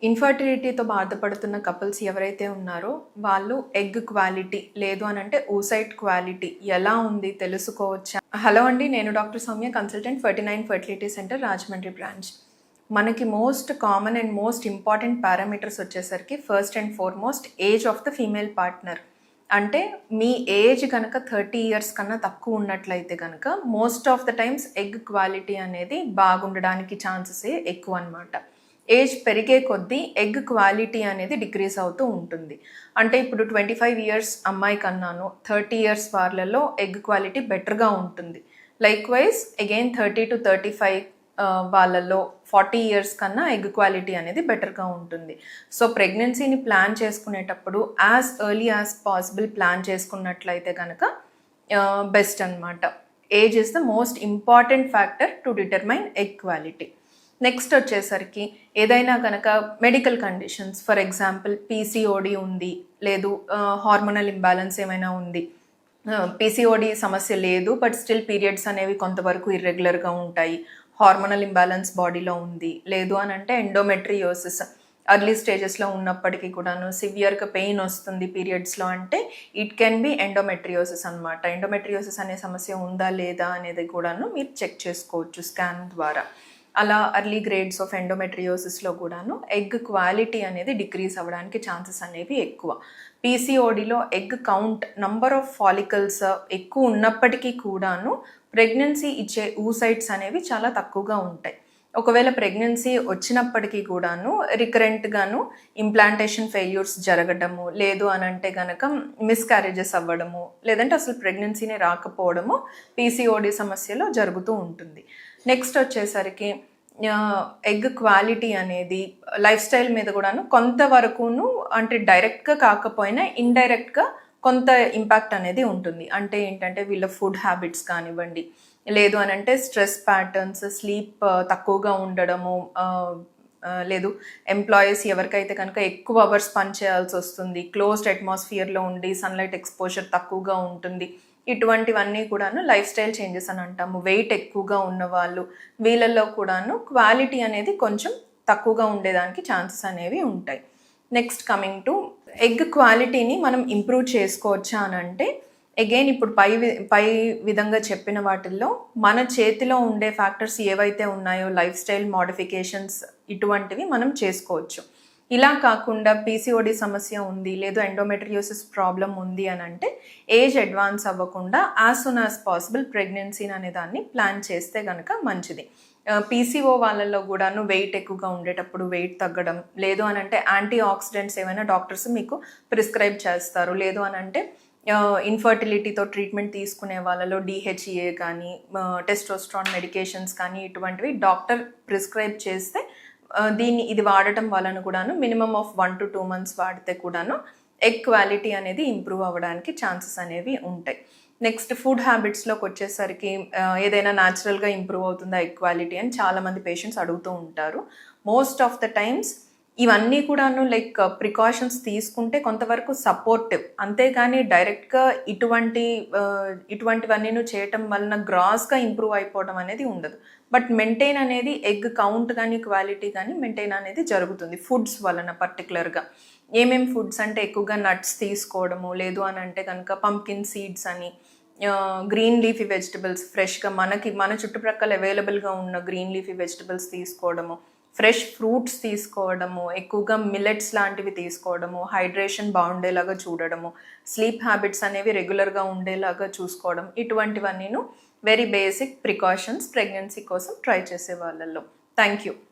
ఇన్ఫర్టిలిటీతో బాధపడుతున్న కపుల్స్ ఎవరైతే ఉన్నారో వాళ్ళు ఎగ్ క్వాలిటీ లేదు అని అంటే oocyte క్వాలిటీ ఎలా ఉంది తెలుసుకోవచ్చా? హలో అండి, నేను doctor Soumya, consultant 49 fertility centre, Rajahmundry branch. మనకి most common and most important parameters వచ్చేసరికి first and foremost age of the female partner. అంటే మీ ఏజ్ కనుక 30 ఇయర్స్ కన్నా తక్కువ ఉన్నట్లయితే కనుక most of the times egg quality అనేది బాగుండడానికి ఛాన్సెస్ ఎక్కువ అనమాట. ఏజ్ పెరిగే కొద్దీ ఎగ్ క్వాలిటీ అనేది డిక్రీజ్ అవుతూ ఉంటుంది. అంటే ఇప్పుడు 25 ఇయర్స్ అమ్మాయి కన్నాను 30 ఇయర్స్ వాళ్ళలో ఎగ్ క్వాలిటీ బెటర్గా ఉంటుంది. లైక్ వైజ్ అగైన్ 30 to 35 వాళ్ళలో 40 ఇయర్స్ కన్నా ఎగ్ క్వాలిటీ అనేది బెటర్గా ఉంటుంది. సో ప్రెగ్నెన్సీని ప్లాన్ చేసుకునేటప్పుడు as early as possible plan చేసుకున్నట్లయితే కనుక బెస్ట్ అనమాట. Age is the most important factor to determine egg quality. Next వచ్చేసరికి ఏదైనా కనుక medical conditions, for example PCOD ఉంది, లేదు హార్మోనల్ ఇంబ్యాలెన్స్ ఏమైనా ఉంది. పీసీఓడి సమస్య లేదు, బట్ స్టిల్ పీరియడ్స్ అనేవి కొంతవరకు ఇర్రెగ్యులర్గా ఉంటాయి. హార్మోనల్ ఇంబ్యాలెన్స్ బాడీలో ఉంది, లేదు అని అంటే ఎండోమెట్రియోసిస్ అర్లీ స్టేజెస్లో ఉన్నప్పటికీ కూడాను సివియర్గా పెయిన్ వస్తుంది పీరియడ్స్లో అంటే ఇట్ కెన్ బి ఎండోమెట్రియోసిస్ అనమాట. ఎండోమెట్రియోసిస్ అనే సమస్య ఉందా లేదా అనేది కూడాను మీరు చెక్ చేసుకోవచ్చు స్కాన్ ద్వారా. అలా అర్లీ గ్రేడ్స్ ఆఫ్ ఎండోమెట్రియోసిస్లో కూడాను ఎగ్ క్వాలిటీ అనేది డిక్రీజ్ అవ్వడానికి ఛాన్సెస్ అనేవి ఎక్కువ. పీసీఓడిలో egg count, number of follicles ఎక్కువ ఉన్నప్పటికీ కూడాను ప్రెగ్నెన్సీ ఇచ్చే oocytes అనేవి చాలా తక్కువగా ఉంటాయి. ఒకవేళ ప్రెగ్నెన్సీ వచ్చినప్పటికీ కూడాను రికరెంట్గాను ఇంప్లాంటేషన్ ఫెయిల్యూర్స్ జరగడము, లేదు అని అంటే కనుక మిస్క్యారేజెస్ అవ్వడము, లేదంటే అసలు ప్రెగ్నెన్సీనే రాకపోవడము పీసీఓడి సమస్యలో జరుగుతూ ఉంటుంది. నెక్స్ట్ వచ్చేసరికి ఎగ్ క్వాలిటీ అనేది లైఫ్ స్టైల్ మీద కూడాను కొంతవరకును, అంటే డైరెక్ట్గా కాకపోయినా ఇండైరెక్ట్గా కొంత ఇంపాక్ట్ అనేది ఉంటుంది. అంటే ఏంటంటే వీళ్ళ ఫుడ్ హ్యాబిట్స్ కానివ్వండి, లేదు అని అంటే స్ట్రెస్ ప్యాటర్న్స్, స్లీప్ తక్కువగా ఉండడము, లేదు ఎంప్లాయీస్ ఎవరికైతే కనుక ఎక్కువ అవర్స్ పని చేయాల్సి వస్తుంది, క్లోజ్డ్ అట్మాస్ఫియర్లో ఉండి సన్లైట్ ఎక్స్పోజర్ తక్కువగా ఉంటుంది, ఇటువంటివన్నీ కూడాను లైఫ్ స్టైల్ చేంజెస్ అని అంటాము. వెయిట్ ఎక్కువగా ఉన్న వాళ్ళు, వీళ్ళల్లో కూడాను క్వాలిటీ అనేది కొంచెం తక్కువగా ఉండేదానికి ఛాన్సెస్ అనేవి ఉంటాయి. నెక్స్ట్ కమింగ్ టు ఎగ్ క్వాలిటీని మనం ఇంప్రూవ్ చేసుకోవచ్చా అని అంటే అగైన్ ఇప్పుడు పై విధంగా చెప్పిన వాటిల్లో మన చేతిలో ఉండే ఫ్యాక్టర్స్ ఏవైతే ఉన్నాయో, లైఫ్ స్టైల్ మోడిఫికేషన్స్ ఇటువంటివి మనం చేసుకోవచ్చు. ఇలా కాకుండా పీసీఓడి సమస్య ఉంది, లేదు ఎండోమెట్రియోసిస్ ప్రాబ్లం ఉంది అని అంటే ఏజ్ అడ్వాన్స్ అవ్వకుండా యాజ్ సూన్ యాజ్ పాసిబుల్ ప్రెగ్నెన్సీని అనే దాన్ని ప్లాన్ చేస్తే కనుక మంచిది. పీసీఓ వాళ్ళల్లో కూడాను వెయిట్ ఎక్కువగా ఉండేటప్పుడు వెయిట్ తగ్గడం, లేదు అని అంటే యాంటీ ఆక్సిడెంట్స్ ఏమైనా డాక్టర్స్ మీకు ప్రిస్క్రైబ్ చేస్తారు, లేదు అని అంటే ఇన్ఫర్టిలిటీతో ట్రీట్మెంట్ తీసుకునే వాళ్ళలో డిహెచ్ఏ కానీ టెస్టోస్ట్రాన్ మెడికేషన్స్ కానీ ఇటువంటివి డాక్టర్ ప్రిస్క్రైబ్ చేస్తే ఇది వాడటం వలన కూడాను మినిమం ఆఫ్ 1 to 2 months వాడితే కూడాను ఎగ్ క్వాలిటీ అనేది ఇంప్రూవ్ అవ్వడానికి ఛాన్సెస్ అనేవి ఉంటాయి. నెక్స్ట్ ఫుడ్ హ్యాబిట్స్లోకి వచ్చేసరికి ఏదైనా న్యాచురల్గా ఇంప్రూవ్ అవుతుందా ఎగ్ క్వాలిటీ అని చాలామంది పేషెంట్స్ అడుగుతూ ఉంటారు. మోస్ట్ ఆఫ్ ద టైమ్స్ ఇవన్నీ కూడాను లైక్ ప్రికాషన్స్ తీసుకుంటే కొంతవరకు సపోర్టివ్, అంతేగాని డైరెక్ట్గా ఇటువంటివన్నీ చేయటం వలన గ్రాస్గా ఇంప్రూవ్ అయిపోవడం అనేది ఉండదు. బట్ మెయింటైన్ అనేది ఎగ్ కౌంట్ కానీ క్వాలిటీ కానీ మెయింటైన్ అనేది జరుగుతుంది ఫుడ్స్ వలన. పర్టికులర్గా ఏమేం ఫుడ్స్ అంటే ఎక్కువగా నట్స్ తీసుకోవడము, లేదు అని అంటే కనుక పంకిన్ సీడ్స్ అని, గ్రీన్ లీఫీ వెజిటబుల్స్ ఫ్రెష్గా మన చుట్టుప్రక్కల అవైలబుల్గా ఉన్న గ్రీన్ లీఫీ వెజిటబుల్స్ తీసుకోవడము, ఫ్రెష్ ఫ్రూట్స్ తీసుకోవడము, ఎక్కువగా మిల్లెట్స్ లాంటివి తీసుకోవడము, హైడ్రేషన్ బాగుండేలాగా చూడడము, స్లీప్ హ్యాబిట్స్ అనేవి రెగ్యులర్గా ఉండేలాగా చూసుకోవడం, ఇటువంటివన్నీను వెరీ బేసిక్ ప్రికాషన్స్ ప్రెగ్నెన్సీ కోసం ట్రై చేసే వాళ్ళల్లో. Thank you.